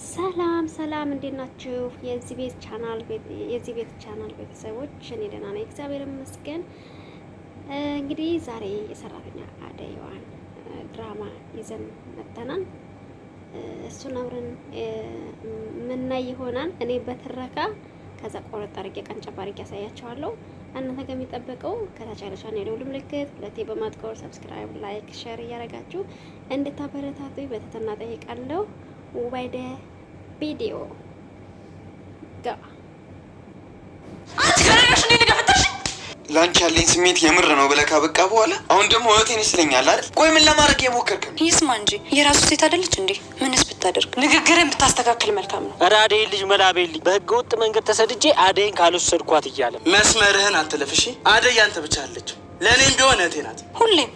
ሰላም ሰላም፣ እንዴት ናችሁ? የዚህ ቤት ቻናል ቤተሰቦች፣ እኔ ደህና ነኝ፣ እግዚአብሔር ይመስገን። እንግዲህ ዛሬ የሰራተኛ አደይዋን ድራማ ይዘን መጥተናል። እሱን አብረን ምናይ ይሆናል። እኔ በትረካ ከዛ ቆረጥ አድርጌ ቀንጨብ አድርጌ ያሳያችኋለሁ። እናንተ ጋር የሚጠበቀው ከታች ያለውን የደወል ምልክት ሁለቴ በማጥቆር ሰብስክራይብ፣ ላይክ፣ ሼር እያደረጋችሁ እንድታበረታቱኝ በትህትና እጠይቃለሁ። ወደ ቪዲዮ ጋ ላንቺ ያለኝ ስሜት የምር ነው ብለህ ካበቃ በኋላ አሁን ደግሞ እህቴን ይስለኛል አይደል? ቆይ ምን ለማድረግ የሞከርክ ነው? ይስማ እንጂ የራሱ ሴት አይደለች እንዴ? ምንስ ብታደርግ? ንግግርን ብታስተካክል መልካም ነው። ኧረ አደይን ልጅ መላቤልኝ በህገ ወጥ መንገድ ተሰድጄ አደይን ካልወሰድኳት እያለ መስመርህን አትለፍ እሺ። አደይ ያንተ ብቻ አለች፣ ለእኔም ቢሆን እህቴ ናት።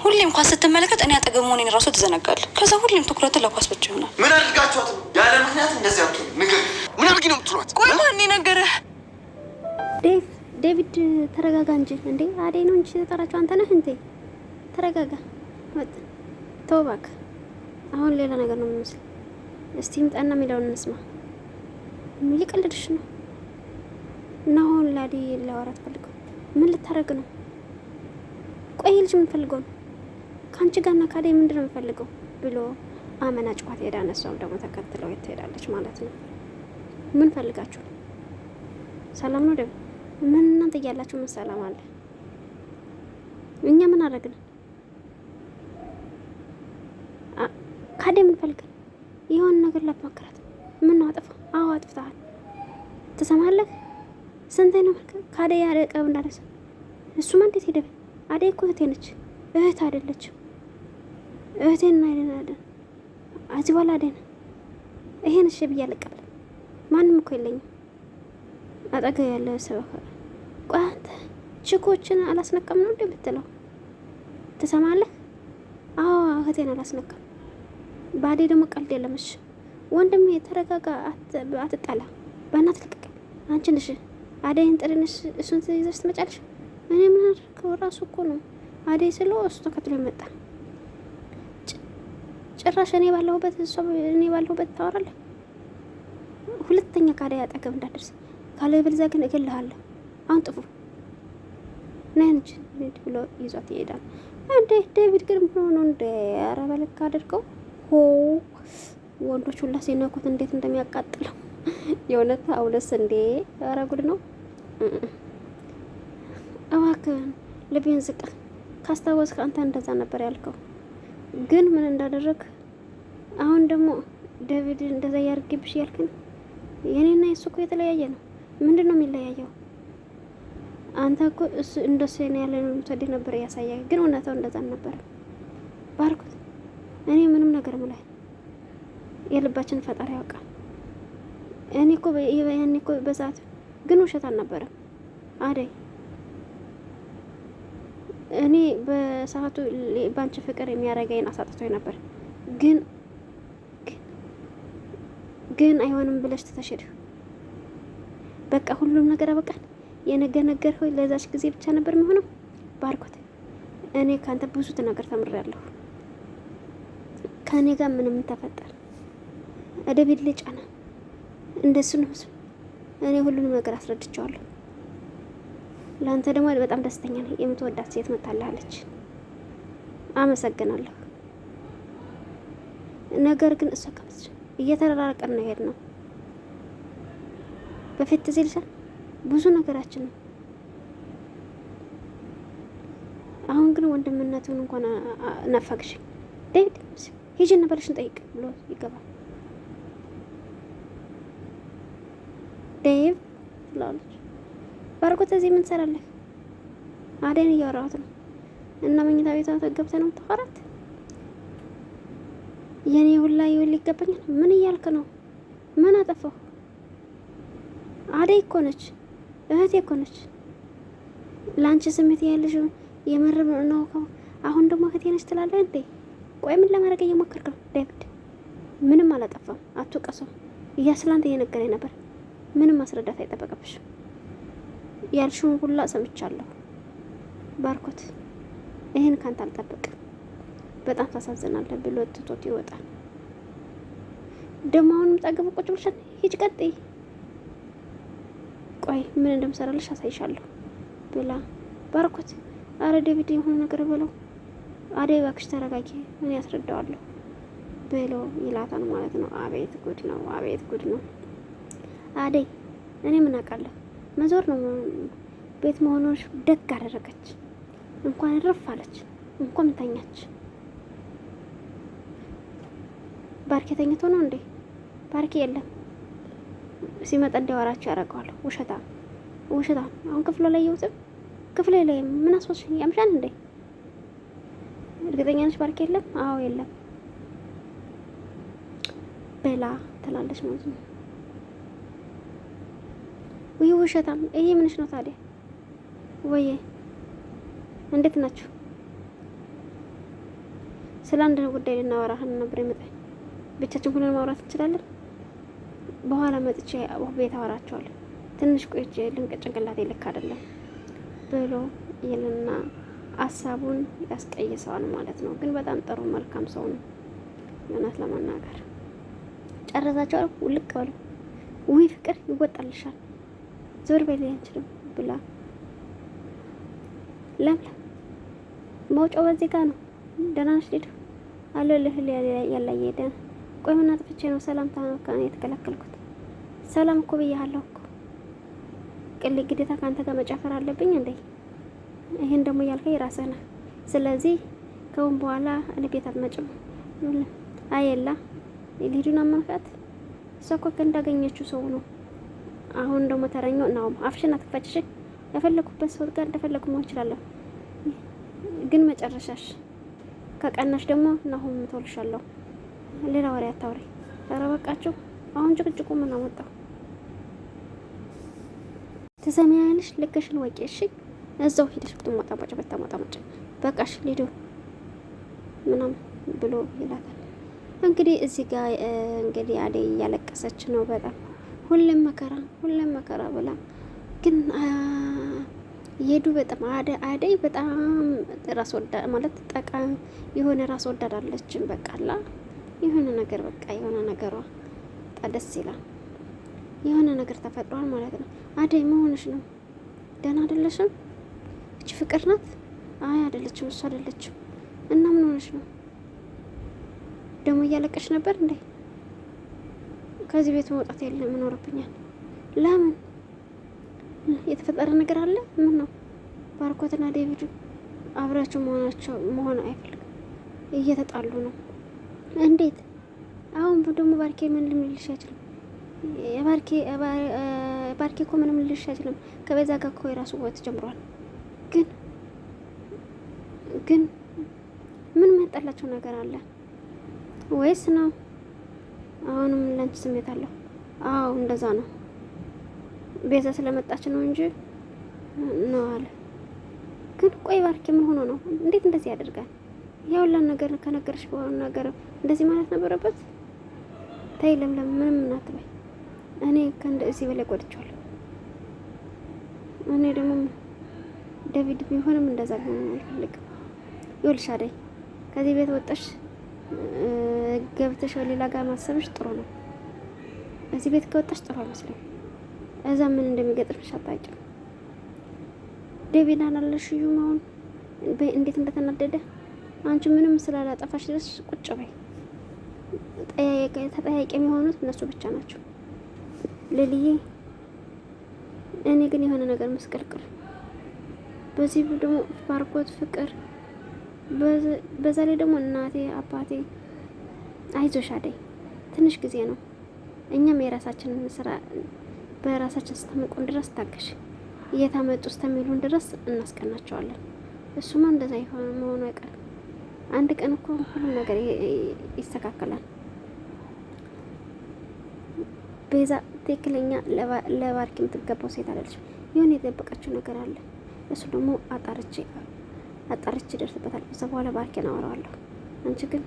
ሁሌም ኳስ ስትመለከት እኔ አጠገብ መሆኔን ራሱ ትዘነጋለህ። ከዛ ሁሌም ትኩረትን ለኳስ ብቻ ይሆናል። ምን አድርጋችኋት ነው? ያለ ምክንያት እንደዚህ አትሆኑ። ንገር፣ ምን አድርጊ ነው የምትሏት? ቆይ ማን ነገረህ? ዴቪድ ተረጋጋ እንጂ እንዴ! አደይ ነው እንጂ ተጠራችሁ አንተ ነህ እንዴ? ተረጋጋ። ተው እባክህ። አሁን ሌላ ነገር ነው የሚመስለው። እስቲ ምጣና የሚለውን እንስማ። እየቀለድሽ ነው እና አሁን ለአደይ ላወራት ፈልገው ምን ልታረግ ነው? ቆይ ልጅ ምን ፈልገው ነው? ካንቺ ጋርና ከአደይ ምንድነው የምፈልገው ብሎ አመናጭቋት ሄዳ፣ እነሷም ደግሞ ተከትለው ትሄዳለች ማለት ነው። ምን ፈልጋችሁ ነው? ሰላም ነው ደግሞ ምን እናንተ እያላችሁ ምን ሰላም አለ? እኛ ምን አደረግን? ከአደይ ምን ፈልገን? የሆነ ነገር ላማክራት። ምን ነው አጥፋ? አዎ አጥፍተሃል። ትሰማለህ? ስንቴ ነው ከአደይ ያረቀብ እንዳለሰ እሱማ እንዴት ሄደ? አደይ እኮ እህቴ ነች፣ እህት አይደለችም። እህቴን አይደል? አዚህ በኋላ አደይ ነው። ይሄን እሺ ብዬ አልቀበልም። ማንም እኮ የለኝም አጠገብ ያለ ሰው። ቆይ አንተ ችኮችን አላስነቀም ነው እንደምትለው? ትሰማለህ? አዎ እህቴን አላስነቀም። ባዴ ደግሞ ቀልድ የለም። እሺ ወንድሜ ተረጋጋ፣ አትጣላ። በእናትህ ልቀቅ። አንቺ ነሽ አደይን ጥሪንሽ እሱን ይዘሽ ትመጫለሽ። እኔ ምን አደረገው? ራሱ እኮ ነው አደይ ስለው እሱ ተከትሎ ይመጣ። ጭራሽ እኔ ባለሁበት ታወራለህ። ሁለተኛ ከአደይ አጠገብ እንዳደርስ ካለበለዚያ ግን እገልሃለሁ። አሁን ጥፉ ነይ እንጂ ብሎ ይዟት ይሄዳል። እንዴ ዴቪድ ግን ምን ሆኖ እንደ ኧረ በልክ አድርገው ወንዶች ሁላ ሲነኩት እንዴት እንደሚያቃጥለው የእውነት አውለስ እንዴ! ኧረ ጉድ ነው። እባክህን ልቤን ዝቅ ካስታወስክ አንተ እንደዛ ነበር ያልከው። ግን ምን እንዳደረግ አሁን ደግሞ ዴቪድ እንደዛ ያርግብሽ ያልከኝ። የኔና የሱ እኮ የተለያየ ነው። ምንድን ነው የሚለያየው? አንተ እኮ እሱ እንደሱ ያለ ነው ተዲ ነበር ያሳያይ፣ ግን እውነታው እንደዛ ነበር። ባርኩት፣ እኔ ምንም ነገር ማለት የልባችን ፈጣሪ ያውቃል። እኔ እኮ በዛት ግን ውሸት አልነበረም አደይ። እኔ በሰዓቱ ባንቺ ፍቅር የሚያረጋኝ አሳጥቶኝ ነበር፣ ግን አይሆንም ብለሽ ተተሽደ። በቃ ሁሉም ነገር አበቃል። የነገር ሆይ ለዛች ጊዜ ብቻ ነበር የሚሆነው። ባርኮት፣ እኔ ካንተ ብዙ ነገር ተምሬያለሁ። ከኔ ጋር ምንም ተፈጠረ ዴቪድ ላይ ጫና እንደሱ ነው። እኔ ሁሉንም ነገር አስረድቻለሁ። ለአንተ ደግሞ በጣም ደስተኛ ነኝ። የምትወዳት ሴት መጣላለች። አመሰግናለሁ። ነገር ግን እሷ ከመስ እየተራራቀን ነው ሄድ ነው። በፊት ትዝልሻ ብዙ ነገራችን ነው። አሁን ግን ወንድምነቱን እንኳን ነፈግሽ። ዴቪድ ሂጂ ነበርሽን ጠይቅ ብሎ ይገባል። ዴቭ ላለች ባርኮት፣ እዚህ ምን ትሰራለህ? አደይን እያወራሁት ነው እና መኝታ ቤቷ ገብተህ ነው የምታወራት? የኔ ሁላ ይወል ይገባኛል። ምን እያልክ ነው? ምን አጠፋሁ? አደይ እኮ ነች፣ እህቴ እኮ ነች። ላንቺ ስሜት ያለሽ የመረብ ነው። አሁን ደግሞ እህቴ ነች ትላለህ እንዴ? ቆይ ምን ለማድረግ እየሞከርክ ነው? ዴቪድ ምንም አላጠፋም፣ አትወቀሰው። እያስላንተ እየነገረኝ ነበር። ምንም ማስረዳት አይጠበቅብሽም። ያልሽውን ሁላ ሰምቻለሁ። ባርኮት፣ ይሄን ካንተ አልጠብቅም። በጣም ታሳዝናለህ ብሎ ትቶት ይወጣል። ደግሞ አሁንም ጠግብ ቁጭ ብለሻል። ሂጅ ቀጥይ። ቆይ ምን እንደምሰራልሽ አሳይሻለሁ ብላ ባርኮት፣ አረ ዴቪድ የሆነ ነገር ብለው አደይ እባክሽ ተረጋጊ፣ ምን ያስረዳዋለሁ ብሎ ይላታል ማለት ነው። አቤት ጉድ ነው፣ አቤት ጉድ ነው። አደይ እኔ ምን አውቃለሁ፣ መዞር ነው ቤት መሆኖች ደግ አደረገች። እንኳን ረፍ አለች፣ እንኳን ተኛች። ባርኬ ተኝቶ ነው እንዴ? ባርኬ የለም፣ ሲመጣ እንዲያወራቸው ያደርገዋል። ውሸታም ውሸታም። አሁን ክፍሎ ላይ የውጥም ክፍሎ ላይ ምን አስወስኝ ያምሻል እንዴ? እርግጠኛ ነሽ ባርኬ የለም? አዎ የለም በላ ትላለች ማለት ነው። ወይ ውሸታም! ይሄ ምንሽ ነው ታዲያ? ወይ እንዴት ናችሁ? ስለ አንድ ጉዳይ ልናወራ ነበር የመጣኝ። ብቻችን ሆነን ማውራት እንችላለን? በኋላ መጥቼ ቤት አወራቸዋለሁ። ትንሽ ቆይቼ ጭንቅላቴ ልክ አይደለም ብሎ ይልና ሀሳቡን ያስቀይሰዋል ማለት ነው። ግን በጣም ጥሩ መልካም ሰው ነው እውነት ለመናገር። ጨረሳቸው ውልቅ በሉ። ውይ ፍቅር ይወጣልሻል፣ ዞር በል አንችልም ብላ ለምለም መውጫው በዚህ ጋር ነው። ደህና ነሽ ሊዱ? አለልህ ያላየ ደህና። ቆይ ምን አጥፍቼ ነው ሰላምታ ከእኔ የተከለከልኩት? ሰላም እኮ ብያለሁ እኮ። ቅሌ ግዴታ ካንተ ጋር መጨፈር አለብኝ እንዴ? ይሄን ደግሞ ያልከኝ ራስህ ነህ። ስለዚህ ከውን በኋላ እኔ ቤት አትመጭም። አየላ ሊዱን አመንካት። እሷ እኮ እንዳገኘችው ሰው ነው። አሁን ደግሞ ተረኛው ነው። አፍሽን አትክፈችሽ። የፈለኩበት ሰው ጋር እንደፈለኩ መሆን እችላለሁ። ግን መጨረሻሽ ከቀናሽ ደግሞ ናሁን ምትወልሻለሁ። ሌላ ወሬ አታውሪ። ኧረ በቃችሁ። አሁን ጭቅጭቁ ምን አመጣው? ትሰሚያለሽ? ልክሽን ወቂ። እሺ እዛው ሄደሽ ብትሞጣሞጭ በቃሽ ሊዱ ምናምን ብሎ ይላታል። እንግዲህ እዚህ ጋር እንግዲህ አደይ እያለቀሰች ነው በጣም ሁሌም መከራ ብላ ግን የዱ በጣም አደይ በጣም ራስ ወዳድ ማለት ጠቃሚ የሆነ ራስ ወዳድ አለችን። በቃላ የሆነ ነገር በቃ የሆነ ነገሯ ደስ ይላል። የሆነ ነገር ተፈጥሯል ማለት ነው። አደይ መሆንሽ ነው? ደህና አይደለሽም? እቺ ፍቅር ናት? አይ አይደለችም፣ እሱ አይደለችም። እና ምን ሆነሽ ነው ደግሞ? እያለቀሽ ነበር እንዴ? ከዚህ ቤት መውጣት የለም እኖርብኛል። ለምን? የተፈጠረ ነገር አለ? ምን ነው? ባርኮትና ዴቪድ አብራቸው መሆን አይፈልግም። እየተጣሉ ነው። እንዴት? አሁን ደግሞ ባርኬ ምን ልምልሽ አይችልም። ባርኬ እኮ ምንም ልልሽ አይችልም። ከቤዛ ጋር እኮ የራሱ ወጥ ጀምሯል። ግን ምን መጣላቸው ነገር አለ ወይስ ነው? አሁንም ለአንቺ ስሜት አለው? አዎ እንደዛ ነው። ቤዛ ስለመጣች ነው እንጂ ነው አለ። ግን ቆይ ባርኬ ምን ሆኖ ነው? እንዴት እንደዚህ ያደርጋል? ያውላን ነገር ከነገርሽ በኋላ ነገር እንደዚህ ማለት ነበረበት። ታይ ለምለም ምንም እናትበይ። እኔ ከእንደዚህ በላይ ቆድቻለሁ። እኔ ደግሞ ዴቪድ ቢሆንም እንደዛ ቢሆን አልፈልግም። ይኸውልሽ አደይ ከዚህ ቤት ወጣሽ ገብተሽ ሌላ ጋር ማሰብሽ ጥሩ ነው። እዚህ ቤት ከወጣሽ ጥሩ አይመስልም። እዛ ምን እንደሚገጥምሽ አታውቂም። ዴቪድ አላለሽም አሁን እንዴት እንደተናደደ። አንቺ ምንም ስላላጠፋሽ ድረስ ቁጭ በይ። ተጠያቂ የሚሆኑት እነሱ ብቻ ናቸው። ልልዬ እኔ ግን የሆነ ነገር መስቀልቅል። በዚህ ደግሞ ባርኮት ፍቅር፣ በዛ ላይ ደግሞ እናቴ አባቴ። አይዞሽ አደይ ትንሽ ጊዜ ነው። እኛም የራሳችንን ስራ በራሳችን ስተመቆን ድረስ ታገሽ። እየታመጡ ስተሚሉን ድረስ እናስቀናቸዋለን። እሱማ እንደዛ ይሆን መሆኑ አይቀርም። አንድ ቀን እኮ ሁሉም ነገር ይስተካከላል። ቤዛ ትክክለኛ ለባርኪ የምትገባው ሴት አይደለችም። የሆነ የጠበቀችው ነገር አለ። እሱ ደግሞ አጣርቼ ይደርስበታል። ከዛ በኋላ ባርኪን አወራዋለሁ። አንቺ ግን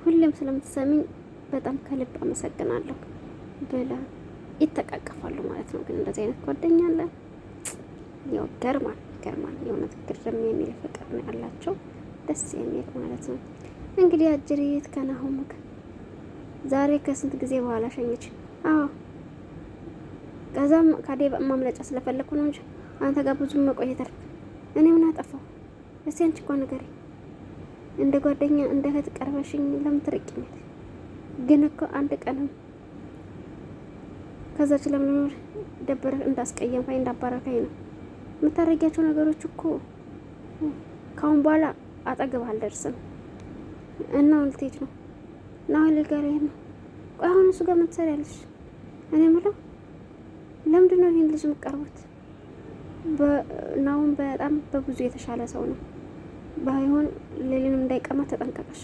ሁሌም ስለምትሰሚኝ በጣም ከልብ አመሰግናለሁ ብላ ይተቃቀፋሉ ማለት ነው። ግን እንደዚህ አይነት ጓደኛ አለ? ያው ገርማል። የእውነት ግርም የሚል ፍቅር ነው ያላቸው፣ ደስ የሚል ማለት ነው። እንግዲህ አጅሪት ከናሁም ዛሬ ከስንት ጊዜ በኋላ ሸኘች። አዎ ከዛም ካዴብ ማምለጫ ስለፈለኩ ነው እንጂ አንተ ጋር ብዙ መቆየት አልኩ። እኔ ምን አጠፋው? እስቲ አንቺ እንኳን ንገሪ። እንደ ጓደኛ እንደ እህት ቀርበሽኝ ለምን ትርቂኛለሽ? ግን እኮ አንድ ቀንም ከዛች ለምን ደብረ እንዳስቀየምከኝ እንዳባረከኝ ነው የምታረጊያቸው ነገሮች እኮ ካሁን በኋላ አጠገብ አልደርስም። እና ልትሄጂ ነው? ናሆል ጋር ነው። ቆይ አሁን እሱ ጋር ምን ትሰሪያለሽ? እኔ የምለው ለምንድን ነው ይሄን ልጅ የምትቀርቡት? ናሆል በጣም በብዙ የተሻለ ሰው ነው። ባይሆን ሌሊንም እንዳይቀማ ተጠንቀቀሽ።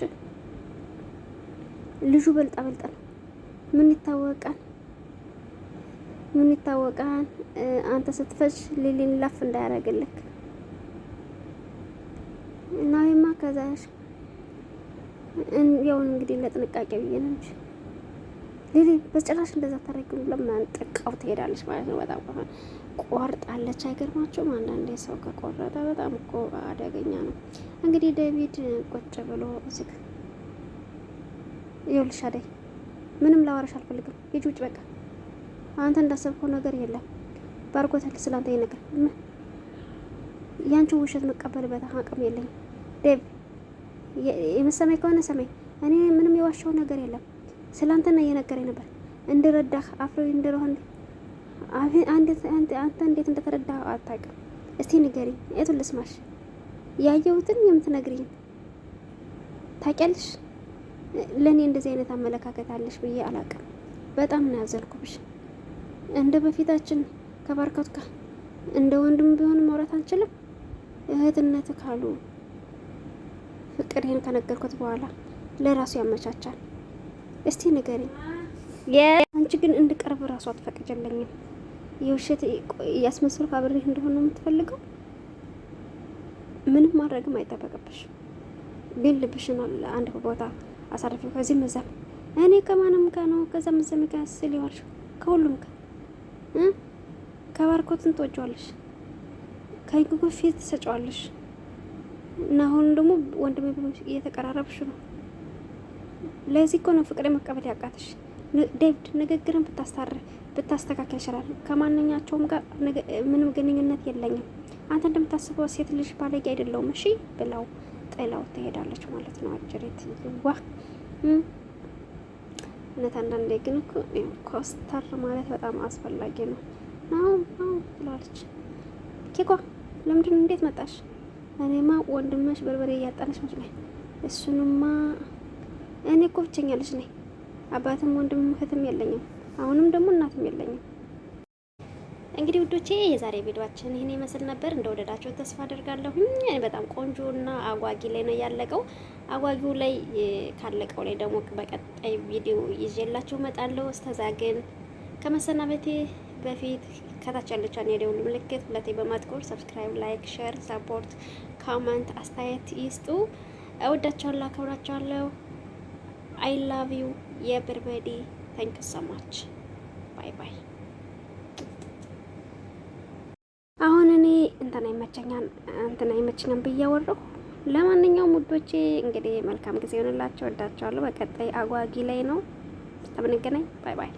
ልጁ በልጣ ነው። ምን ይታወቃል? አንተ ስትፈሽ ሌሊን ላፍ እንዳያደርግልክ እና ይማ ከዛሽ ያውን እንግዲህ ለጥንቃቄ ብዬ ነው እንጂ ሌሊ በጭራሽ እንደዛ ታረግም። ለምን ጥቃው ትሄዳለች ማለት ነው። በጣም ቆርጣለች። አይገርማችሁም? አንዳንዴ ሰው ከቆረጠ በጣም እኮ አደገኛ ነው። እንግዲህ ዴቪድ ቁጭ ብሎ እዚህ ይኸውልሽ አደይ ምንም ላወራሽ አልፈልግም። ሂጂ ውጭ በቃ። አንተ እንዳሰብከው ነገር የለም። ባርኮታል ስላንተ ይነገር ያንቺን ውሸት መቀበልበት አቅም የለኝም። ዴቭ የመሰማኝ ከሆነ ሰማኝ። እኔ ምንም የዋሻው ነገር የለም። ስላንተ ነው እየነገረኝ ነበር እንድረዳህ አፍሮ እንደረሆን አንተ እንዴት እንደተረዳህ አታውቅም። እስቲ ንገሪኝ፣ የቱን ልስማሽ? ያየሁትን የምትነግሪኝ ታውቂያለሽ? ለእኔ እንደዚህ አይነት አመለካከት አለሽ ብዬ አላውቅም። በጣም ነው ያዘልኩብሽ። እንደ በፊታችን ከባርኮት ጋር እንደ ወንድም ቢሆን ማውራት አንችልም? እህትነት ካሉ ፍቅሬን ከነገርኩት በኋላ ለራሱ ያመቻቻል። እስቲ ንገሪኝ። አንቺ ግን እንድቀርብ ራሱ አትፈቅጀለኝም። የውሸት ያስመስልኩ አብሬህ እንደሆነ የምትፈልገው ምንም ማድረግም አይጠበቅብሽ። ግን ልብሽን አንድ ቦታ አሳርፊው። ከዚህ መዛም እኔ ከማንም ጋር ነው ከዛ መዘም ጋር ስሊዋልሽ ከሁሉም ጋር ከባርኮትን ትወጪዋለሽ፣ ከይጉ ፊት ትሰጪዋለሽ እና አሁን ደግሞ ወንድሜ ብሎ እየተቀራረብሽ ነው። ለዚህ እኮ ነው ፍቅሬ መቀበል ያቃተሽ። ዴቪድ ንግግርን ብታስተካከል ይችላል። ከማንኛቸውም ጋር ምንም ግንኙነት የለኝም። አንተ እንደምታስበው ሴት ልጅ ባለጌ አይደለሁም እሺ ብለው ጥላው ትሄዳለች ማለት ነው። አጅሬት ዋ እውነት አንዳንዴ ግን እኮ ኮስተር ማለት በጣም አስፈላጊ ነው። አዎ ብላለች። ኬኳ ለምንድን ነው እንዴት መጣሽ? እኔማ ወንድምሽ በርበሬ እያጣነች መስሎኝ። እሱንማ እኔ እኮ ብቸኛ ልጅ ነኝ። አባትም ወንድምም እህትም የለኝም። አሁንም ደግሞ እናትም የለኝም። እንግዲህ ውዶቼ የዛሬ ቪዲዮአችን ይሄን ይመስል ነበር። እንደወደዳችሁ ተስፋ አደርጋለሁ። በጣም ቆንጆና አጓጊ ላይ ነው ያለቀው። አጓጊው ላይ ካለቀው ላይ ደግሞ በቀጣይ ቪዲዮ ይዤላችሁ እመጣለሁ። እስከዛ ግን ከመሰናበቴ በፊት ከታች ያለችውን የደውል ምልክት ሁለቴ በማጥቆር ሰብስክራይብ፣ ላይክ፣ ሼር፣ ሰፖርት፣ ኮሜንት አስተያየት ይስጡ። እወዳችኋለሁ፣ አከብራችኋለሁ። I love you everybody. Thank you so much. Bye bye. አሁን እኔ እንትና ይመቸኛል ብዬ አወራሁ። ለማንኛውም ውዶቼ እንግዲህ መልካም ጊዜ ይሆንላችሁ። እወዳችኋለሁ። በቀጣይ አጓጊ ላይ ነው። ተብንገናኝ። ባይ ባይ።